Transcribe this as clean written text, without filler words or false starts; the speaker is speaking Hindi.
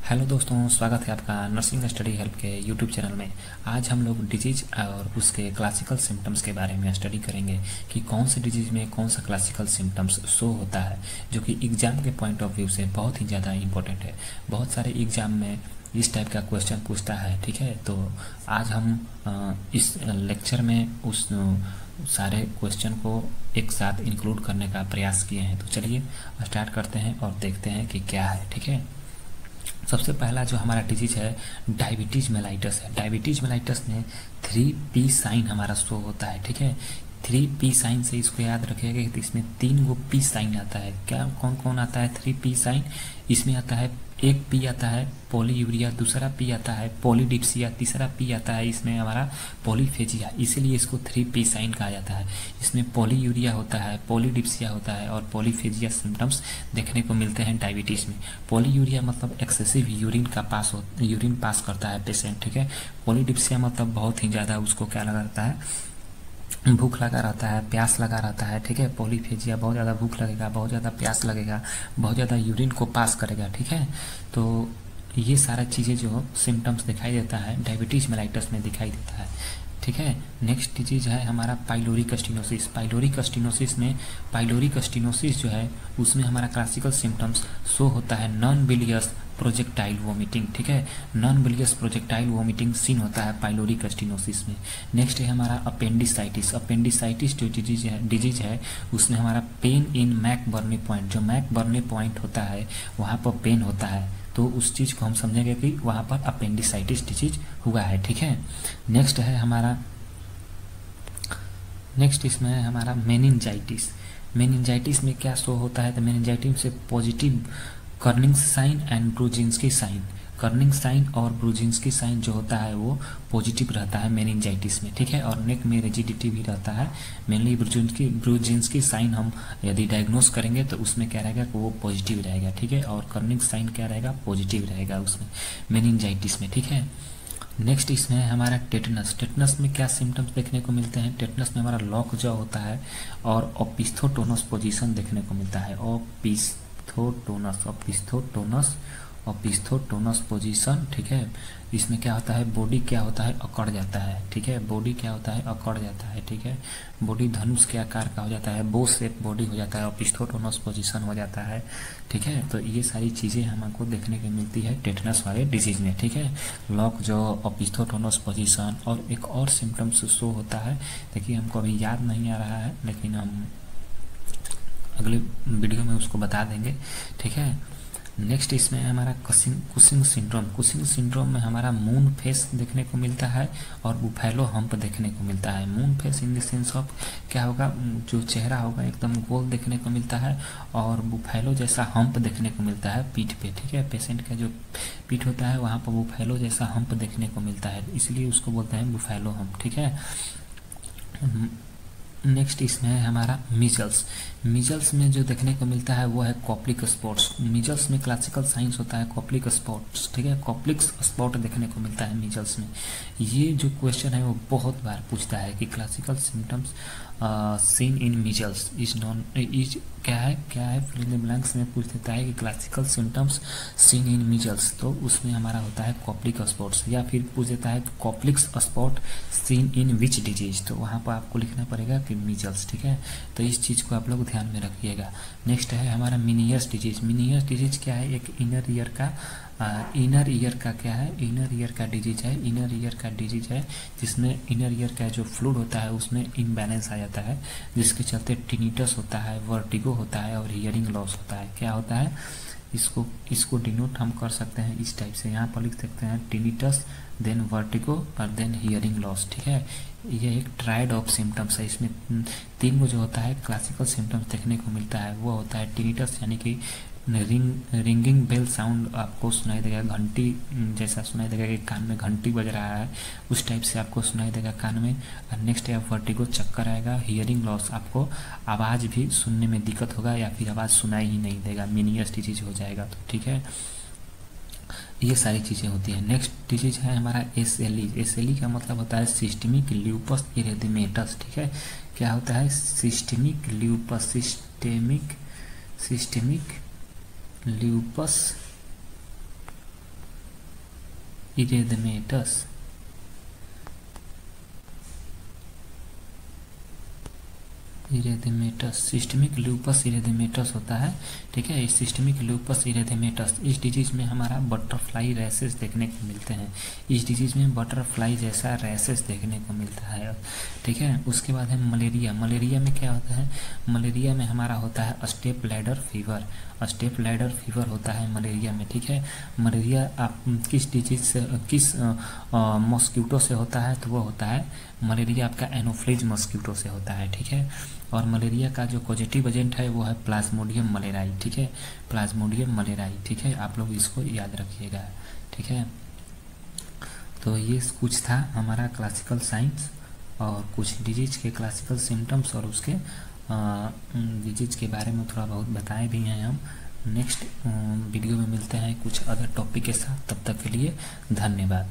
हेलो दोस्तों, स्वागत है आपका नर्सिंग स्टडी हेल्प के यूट्यूब चैनल में। आज हम लोग डिजीज और उसके क्लासिकल सिम्टम्स के बारे में स्टडी करेंगे कि कौन से डिजीज में कौन सा क्लासिकल सिम्टम्स शो होता है, जो कि एग्जाम के पॉइंट ऑफ व्यू से बहुत ही ज़्यादा इंपॉर्टेंट है। बहुत सारे एग्जाम में इस टाइप का क्वेश्चन पूछता है, ठीक है। तो आज हम इस लेक्चर में उस सारे क्वेश्चन को एक साथ इंक्लूड करने का प्रयास किए हैं। तो चलिए स्टार्ट करते हैं और देखते हैं कि क्या है, ठीक है। सबसे पहला जो हमारा डिजीज है डायबिटीज मेलाइटस है। डायबिटीज मेलाइटस में 3P साइन हमारा शो होता है, ठीक है। 3P साइन से इसको याद रखिएगा कि इसमें 3 गो P साइन आता है। क्या कौन कौन आता है 3P साइन? इसमें आता है एक P आता है पॉलीयूरिया, दूसरा P आता है पॉलीडिप्सिया, तीसरा P आता है इसमें हमारा पॉलीफेजिया। इसीलिए इसको 3P साइन कहा जाता है। इसमें पॉलीयूरिया होता है, पॉलीडिप्सिया होता है और पॉलीफेजिया सिम्टम्स देखने को मिलते हैं डायबिटीज़ में। पॉलीयूरिया मतलब एक्सेसिव यूरिन पास करता है पेशेंट, ठीक है। पॉलीडिप्सिया मतलब बहुत ही ज़्यादा उसको क्या लगा रहता है, भूख लगा रहता है, प्यास लगा रहता है, ठीक है। पॉलीफेजिया बहुत ज़्यादा भूख लगेगा, बहुत ज़्यादा प्यास लगेगा, बहुत ज़्यादा यूरिन को पास करेगा, ठीक है। तो ये सारा चीज़ें जो सिम्टम्स दिखाई देता है डायबिटीज मेलाइटस में दिखाई देता है, ठीक है। नेक्स्ट डिजीज है हमारा पाइलोरिक स्टेनोसिस। पाइलोरिक स्टेनोसिस जो है उसमें हमारा क्लासिकल सिम्टम्स शो होता है नॉन बिलियस प्रोजेक्टाइल वोमिटिंग, ठीक है। नॉन बिलियस प्रोजेक्टाइल वोमिटिंग सीन होता है पाइलोरिक स्टेनोसिस में। नेक्स्ट है हमारा अपेंडिसाइटिस। अपेंडिसाइटिस जो डिजीज है उसमें हमारा pain in McBurney point, जो मैक बर्नी पॉइंट होता है वहाँ पर पेन होता है, तो उस चीज़ को हम समझेंगे कि वहाँ पर अपेंडिसाइटिस डिजीज हुआ है, ठीक है। नेक्स्ट इसमें है हमारा मेनिंजाइटिस। मेनिंजाइटिस में क्या शो होता है? तो मेनिंजाइटिस से positive Kernig sign and Brudzinski sign, Kernig sign और ब्रुजिन्स्की साइन जो होता है वो पॉजिटिव रहता है मेनिंजाइटिस में, ठीक है। और नेक में रिजिडिटी भी रहता है। मेनली ब्रुजिन्स्की साइन हम यदि डायग्नोस करेंगे तो उसमें क्या रहेगा कि वो पॉजिटिव रहेगा, ठीक है। और कर्निंग साइन क्या रहेगा? पॉजिटिव रहेगा उसमें मेनिंजाइटिस में, ठीक है। नेक्स्ट इसमें है हमारा टेटनस। टेटनस में क्या सिम्टम्स देखने को मिलते हैं? टेटनस में हमारा लॉक जॉ होता है और ओपिस्थोटोनस पोजीशन देखने को मिलता है। ओपिस्थोटोनस पोजीशन, ठीक है। इसमें क्या होता है, बॉडी क्या होता है, अकड़ जाता है, ठीक है। बॉडी क्या होता है, अकड़ जाता है, ठीक है। बॉडी धनुष के आकार का हो जाता है, बो शेप बॉडी हो जाता है, ओपिस्थोटोनस पोजीशन हो जाता है, ठीक है। तो ये सारी चीज़ें हमको देखने को मिलती है टेटनस वाले डिजीज में, ठीक है। लॉक जो, ओपिस्थोटोनस पोजीशन और एक और सिम्टम्स शो होता है, देखिए हमको अभी याद नहीं आ रहा है लेकिन हम अगले वीडियो में उसको बता देंगे, ठीक है। नेक्स्ट इसमें है हमारा कुशिंग सिंड्रोम। कुशिंग सिंड्रोम में हमारा मून फेस देखने को मिलता है और बुफेलो हम्प देखने को मिलता है। Moon face in the sense of क्या होगा, जो चेहरा होगा एकदम गोल देखने को मिलता है और बुफेलो जैसा हम्प देखने को मिलता है पीठ पे, ठीक है। पेशेंट का जो पीठ होता है वहाँ पर बुफेलो जैसा हम्प देखने को मिलता है, इसलिए उसको बोलते हैं बुफेलो हम्प, ठीक है। नेक्स्ट इसमें है हमारा मीजल्स। मीजल्स में जो देखने को मिलता है वो है कॉप्लिक स्पॉट्स। मीजल्स में क्लासिकल साइंस होता है कॉप्लिक स्पॉट्स, ठीक है। कॉप्लिक स्पॉट देखने को मिलता है मीजल्स में। ये जो क्वेश्चन है वो बहुत बार पूछता है कि classical symptoms seen in measles is क्या है फिल इन द ब्लैंक्स में पूछ देता है कि classical symptoms seen in measles, तो उसमें हमारा होता है कॉप्लिक स्पॉट्स। या फिर पूछ देता है Koplik spot seen in which disease, तो वहाँ पर आपको लिखना पड़ेगा कि मीजल्स, ठीक है। तो इस चीज़ को आप लोग ध्यान में रखिएगा। नेक्स्ट है हमारा मिनियस डिजीज। मिनियस डिजीज क्या है? एक इनर ईयर का डिजीज है। इनर ईयर का डिजीज है जिसमें इनर ईयर का जो फ्लूइड होता है उसमें इनबैलेंस आ जाता है, जिसके चलते टिनिटस होता है, वर्टिगो होता है और हियरिंग लॉस होता है। क्या होता है, इसको डिनोट हम कर सकते हैं इस टाइप से, यहाँ पर लिख सकते हैं टिनिटस, देन वर्टिगो और देन हियरिंग लॉस, ठीक है। ये एक ट्रायड ऑफ सिम्टम्स है। इसमें 3 जो होता है क्लासिकल सिम्टम्स देखने को मिलता है, वो होता है टिनिटस यानी कि रिंगिंग बेल साउंड आपको सुनाई देगा, घंटी जैसा सुनाई देगा कि कान में घंटी बज रहा है, उस टाइप से आपको सुनाई देगा कान में। और नेक्स्ट है वर्टिगो, चक्कर आएगा। हियरिंग लॉस, आपको आवाज़ भी सुनने में दिक्कत होगा या फिर आवाज़ सुनाई ही नहीं देगा, मीनियस डिजीज हो जाएगा, तो ठीक है। ये सारी चीज़ें होती हैं। नेक्स्ट डिजीज है हमारा SLE। SLE का मतलब होता है सिस्टमिक ल्यूपस इरिथेमेटस, ठीक है। क्या होता है? सिस्टमिक ल्यूपस इरेथमेटस इरेथेमेटस, सिस्टमिक लूपस इरेथेमेटस होता है। ठीक है, इस सिस्टमिक लूपस इरेथेमेटस, इस डिजीज में हमारा बटरफ्लाई रैसेस देखने को मिलते हैं। इस डिजीज में बटरफ्लाई जैसा रैसेस देखने को मिलता है। ठीक है, उसके बाद है मलेरिया। मलेरिया में क्या होता है? मलेरिया में हमारा होता है step ladder fever. Step ladder fever होता है मलेरिया में। ठीक है, मलेरिया आप किस डिजीज से, किस मॉस्किटो से होता है? तो वो होता है मलेरिया आपका एनोफ्लिज मॉस्किटो से होता है। ठीक है, और मलेरिया का जो पॉजिटिव एजेंट है वो है प्लाज्मोडियम मलेराई। ठीक है, प्लाज्मोडियम मलेराई। ठीक है, आप लोग इसको याद रखिएगा। ठीक है, तो ये कुछ था हमारा क्लासिकल साइंस और कुछ डिजीज के क्लासिकल सिम्टम्स और उसके डिजीज के बारे में थोड़ा बहुत बताए भी हैं हम। नेक्स्ट वीडियो में मिलते हैं कुछ अदर टॉपिक के साथ। तब तक के लिए धन्यवाद।